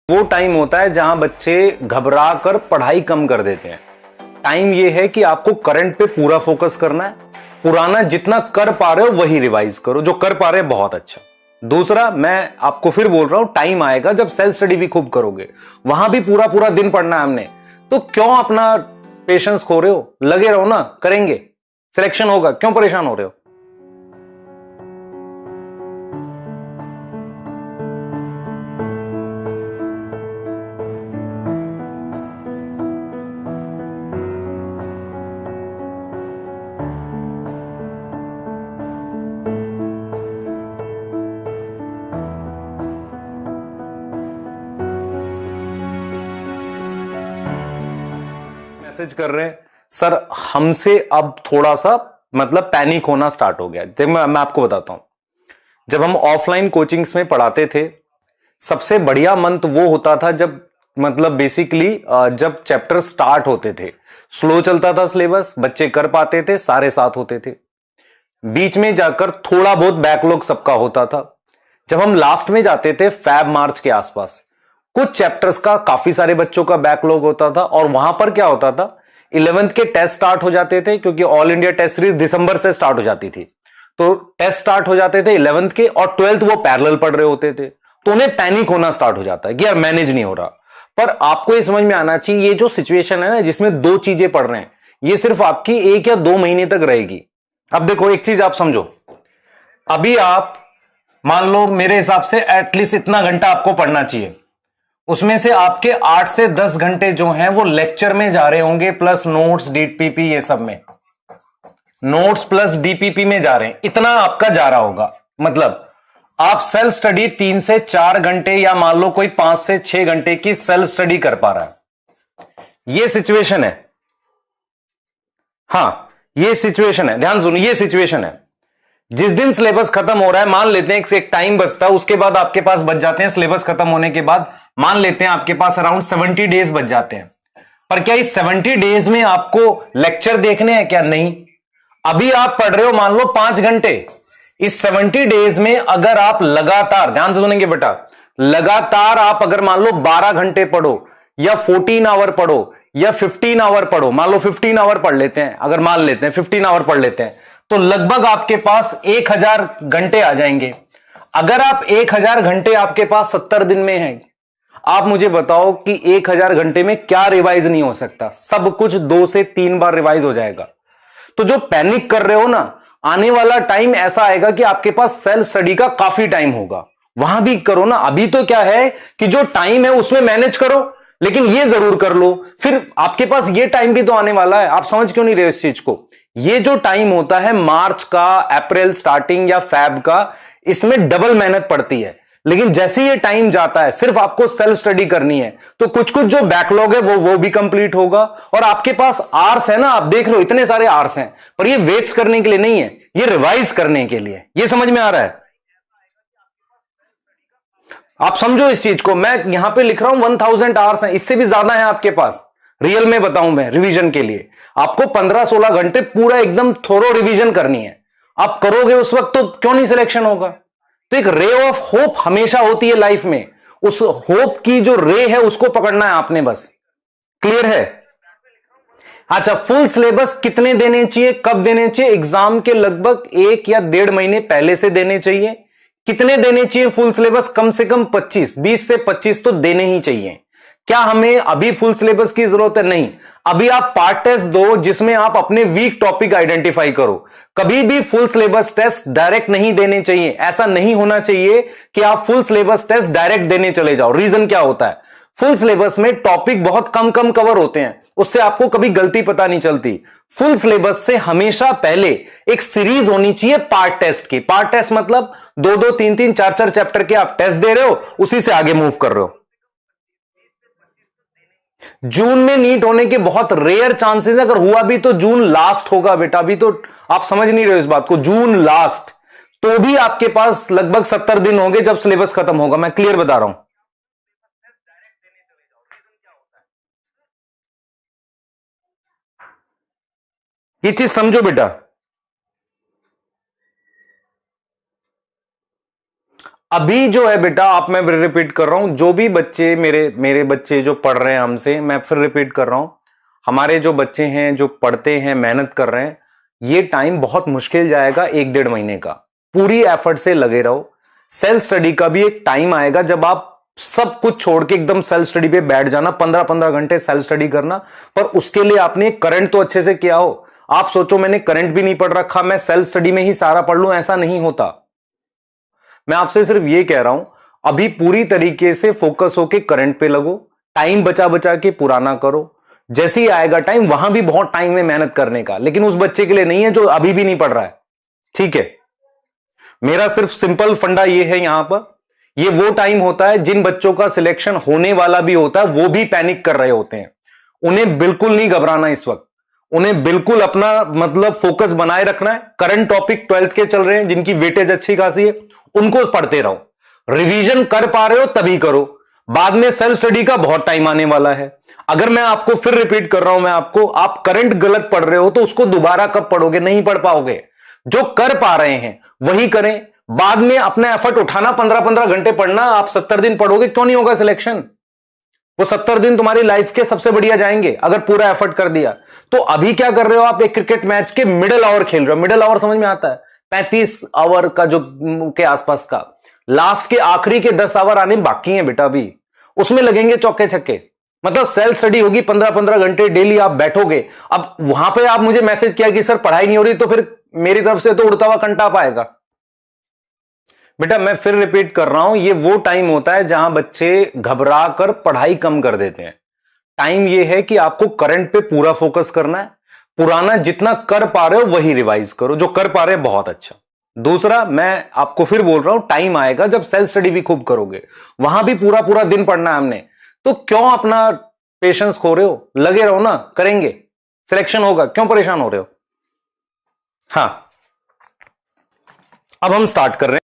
वो टाइम होता है जहां बच्चे घबरा कर पढ़ाई कम कर देते हैं। टाइम ये है कि आपको करंट पे पूरा फोकस करना है। पुराना जितना कर पा रहे हो वही रिवाइज करो, जो कर पा रहे हो बहुत अच्छा। दूसरा, मैं आपको फिर बोल रहा हूं, टाइम आएगा जब सेल्फ स्टडी भी खूब करोगे, वहां भी पूरा पूरा दिन पढ़ना है हमने। तो क्यों अपना पेशेंस खो रहे हो? लगे रहो ना, करेंगे, सिलेक्शन होगा, क्यों परेशान हो रहे हो? मैसेज कर रहे हैं सर हमसे अब थोड़ा सा मतलब पैनिक होना स्टार्ट हो गया। देखिए मैं आपको बताता हूं, जब हम ऑफलाइन कोचिंग्स में पढ़ाते थे, सबसे बढ़िया मंथ वो होता था जब मतलब बेसिकली जब चैप्टर स्टार्ट होते थे, स्लो चलता था सिलेबस, बच्चे कर पाते थे, सारे साथ होते थे। बीच में जाकर थोड़ा बहुत बैकलॉग सबका होता था। जब हम लास्ट में जाते थे फैब मार्च के आसपास, कुछ चैप्टर्स का काफी सारे बच्चों का बैकलॉग होता था। और वहां पर क्या होता था, 11th के टेस्ट स्टार्ट हो जाते थे, क्योंकि ऑल इंडिया टेस्ट सीरीज दिसंबर से स्टार्ट हो जाती थी। तो टेस्ट स्टार्ट हो जाते थे 11th के, और 12th वो पैरेलल पढ़ रहे होते थे, तो उन्हें पैनिक होना स्टार्ट हो जाता है कि यार मैनेज नहीं हो रहा। पर आपको ये समझ में आना चाहिए, ये जो सिचुएशन है ना जिसमें दो चीजें पढ़ रहे हैं, ये सिर्फ आपकी 1 या 2 महीने तक रहेगी। अब देखो एक चीज आप समझो, अभी आप मान लो मेरे हिसाब से एटलीस्ट इतना घंटा आपको पढ़ना चाहिए, उसमें से आपके 8 से 10 घंटे जो हैं वो लेक्चर में जा रहे होंगे, प्लस नोट्स डीपीपी ये सब में, नोट्स प्लस डीपीपी में जा रहे हैं, इतना आपका जा रहा होगा। मतलब आप सेल्फ स्टडी 3 से 4 घंटे या मान लो कोई 5 से 6 घंटे की सेल्फ स्टडी कर पा रहा है। ये सिचुएशन है, हां ये सिचुएशन है, ध्यान सुनो, ये सिचुएशन है। जिस दिन सिलेबस खत्म हो रहा है, मान लेते हैं एक टाइम बचता है, उसके बाद आपके पास बच जाते हैं सिलेबस खत्म होने के बाद, मान लेते हैं आपके पास अराउंड 70 डेज बच जाते हैं। पर क्या इस 70 डेज में आपको लेक्चर देखने हैं? क्या नहीं। अभी आप पढ़ रहे हो मान लो 5 घंटे, इस 70 डेज में अगर आप लगातार, ध्यान से सुनेंगे बेटा, लगातार आप अगर मान लो 12 घंटे पढ़ो, या 14 आवर पढ़ो, या 15 आवर पढ़ो, मान लो 15 आवर पढ़ लेते हैं, अगर मान लेते हैं 15 आवर पढ़ लेते हैं, तो लगभग आपके पास 1000 घंटे आ जाएंगे। अगर आप 1000 घंटे आपके पास 70 दिन में है, आप मुझे बताओ कि 1000 घंटे में क्या रिवाइज नहीं हो सकता? सब कुछ 2 से 3 बार रिवाइज हो जाएगा। तो जो पैनिक कर रहे हो ना, आने वाला टाइम ऐसा आएगा कि आपके पास सेल्फ स्टडी का काफी टाइम होगा, वहां भी करो ना। अभी तो क्या है कि जो टाइम है उसमें मैनेज करो, लेकिन ये जरूर कर लो, फिर आपके पास ये टाइम भी तो आने वाला है। आप समझ क्यों नहीं रहे इस चीज को? ये जो टाइम होता है मार्च का, अप्रैल स्टार्टिंग या फैब का, इसमें डबल मेहनत पड़ती है। लेकिन जैसे ये टाइम जाता है, सिर्फ आपको सेल्फ स्टडी करनी है, तो कुछ कुछ जो बैकलॉग है वो भी कंप्लीट होगा। और आपके पास आर्स है ना, आप देख रहे हो इतने सारे आर्स हैं, पर ये वेस्ट करने के लिए नहीं है, ये रिवाइज करने के लिए। ये समझ में आ रहा है? आप समझो इस चीज को, मैं यहां पे लिख रहा हूं 1000 आवर्स हैं, इससे भी ज्यादा है आपके पास। रियल में बताऊं मैं, रिवीजन के लिए आपको 15-16 घंटे पूरा एकदम थोरो रिवीजन करनी है। आप करोगे उस वक्त तो क्यों नहीं सिलेक्शन होगा? तो एक रे ऑफ होप हमेशा होती है लाइफ में, उस होप की जो रे है उसको पकड़ना है आपने बस। क्लियर है? अच्छा, फुल सिलेबस कितने देने चाहिए, कब देने चाहिए? एग्जाम के लगभग 1 या 1.5 महीने पहले से देने चाहिए। कितने देने चाहिए फुल सिलेबस? कम से कम 25, 20 से 25 तो देने ही चाहिए। क्या हमें अभी फुल सिलेबस की जरूरत है? नहीं। अभी आप पार्ट टेस्ट दो जिसमें आप अपने वीक टॉपिक आइडेंटिफाई करो। कभी भी फुल सिलेबस टेस्ट डायरेक्ट नहीं देने चाहिए। ऐसा नहीं होना चाहिए कि आप फुल सिलेबस टेस्ट डायरेक्ट देने चले जाओ। रीजन क्या होता है? फुल सिलेबस में टॉपिक बहुत कम कम कवर होते हैं, उससे आपको कभी गलती पता नहीं चलती। फुल सिलेबस से हमेशा पहले एक सीरीज होनी चाहिए पार्ट टेस्ट की। पार्ट टेस्ट मतलब 2-2, 3-3, 4-4 चैप्टर के आप टेस्ट दे रहे हो, उसी से आगे मूव कर रहे हो। जून में नीट होने के बहुत रेयर चांसेस, अगर हुआ भी तो जून लास्ट होगा बेटा। अभी तो आप समझ नहीं रहे हो इस बात को, जून लास्ट, तो भी आपके पास लगभग 70 दिन होंगे जब सिलेबस खत्म होगा। मैं क्लियर बता रहा हूं। ये चीज समझो बेटा, अभी जो है बेटा, आप, मैं रिपीट कर रहा हूं, जो भी बच्चे मेरे बच्चे जो पढ़ रहे हैं हमसे, मैं फिर रिपीट कर रहा हूं, हमारे जो बच्चे हैं जो पढ़ते हैं, मेहनत कर रहे हैं, ये टाइम बहुत मुश्किल जाएगा, 1-1.5 महीने का। पूरी एफर्ट से लगे रहो। सेल्फ स्टडी का भी एक टाइम आएगा जब आप सब कुछ छोड़ के एकदम सेल्फ स्टडी पे बैठ जाना, 15-15 घंटे सेल्फ स्टडी करना। पर उसके लिए आपने करंट तो अच्छे से किया हो। आप सोचो मैंने करंट भी नहीं पढ़ रखा, मैं सेल्फ स्टडी में ही सारा पढ़ लूं, ऐसा नहीं होता। मैं आपसे सिर्फ ये कह रहा हूं, अभी पूरी तरीके से फोकस होके करंट पे लगो, टाइम बचा बचा के पुराना करो। जैसे ही आएगा टाइम, वहां भी बहुत टाइम है मेहनत करने का, लेकिन उस बच्चे के लिए नहीं है जो अभी भी नहीं पढ़ रहा है। ठीक है, मेरा सिर्फ सिंपल फंडा ये है यहां पर, ये वो टाइम होता है जिन बच्चों का सिलेक्शन होने वाला भी होता है, वो भी पैनिक कर रहे होते हैं। उन्हें बिल्कुल नहीं घबराना इस वक्त, उन्हें बिल्कुल अपना मतलब फोकस बनाए रखना है। करंट टॉपिक 12th के चल रहे हैं, जिनकी वेटेज अच्छी खासी है, उनको पढ़ते रहो। रिवीजन कर पा रहे हो तभी करो, बाद में सेल्फ स्टडी का बहुत टाइम आने वाला है। अगर मैं आपको फिर रिपीट कर रहा हूं, मैं आपको, आप करंट गलत पढ़ रहे हो तो उसको दोबारा कब पढ़ोगे, नहीं पढ़ पाओगे। जो कर पा रहे हैं वही करें, बाद में अपना एफर्ट उठाना, 15-15 घंटे पढ़ना। आप 70 दिन पढ़ोगे, क्यों नहीं होगा सिलेक्शन? वो 70 दिन तुम्हारी लाइफ के सबसे बढ़िया जाएंगे अगर पूरा एफर्ट कर दिया। तो अभी क्या कर रहे हो आप, एक क्रिकेट मैच के मिडिल ओवर खेल रहे हो। मिडिल ओवर समझ में आता है, 35 ओवर का जो के आसपास का, लास्ट के आखिरी के 10 ओवर आने बाकी हैं बेटा अभी, उसमें लगेंगे चौके छक्के। मतलब सेल्फ स्टडी होगी, 15-15 घंटे डेली आप बैठोगे। अब वहां पे आप मुझे मैसेज किया कि सर पढ़ाई नहीं हो रही, तो फिर मेरी तरफ से तो उड़ता हुआ कंटाप आएगा। बेटा मैं फिर रिपीट कर रहा हूं, ये वो टाइम होता है जहां बच्चे घबरा कर पढ़ाई कम कर देते हैं। टाइम ये है कि आपको करंट पे पूरा फोकस करना है। पुराना जितना कर पा रहे हो वही रिवाइज करो, जो कर पा रहे हो बहुत अच्छा। दूसरा, मैं आपको फिर बोल रहा हूं, टाइम आएगा जब सेल्फ स्टडी भी खूब करोगे, वहां भी पूरा पूरा दिन पढ़ना है हमने। तो क्यों अपना पेशेंस खो रहे हो, लगे रहो ना, करेंगे, सिलेक्शन होगा, क्यों परेशान हो रहे हो। हाँ, अब हम स्टार्ट कर रहे हैं।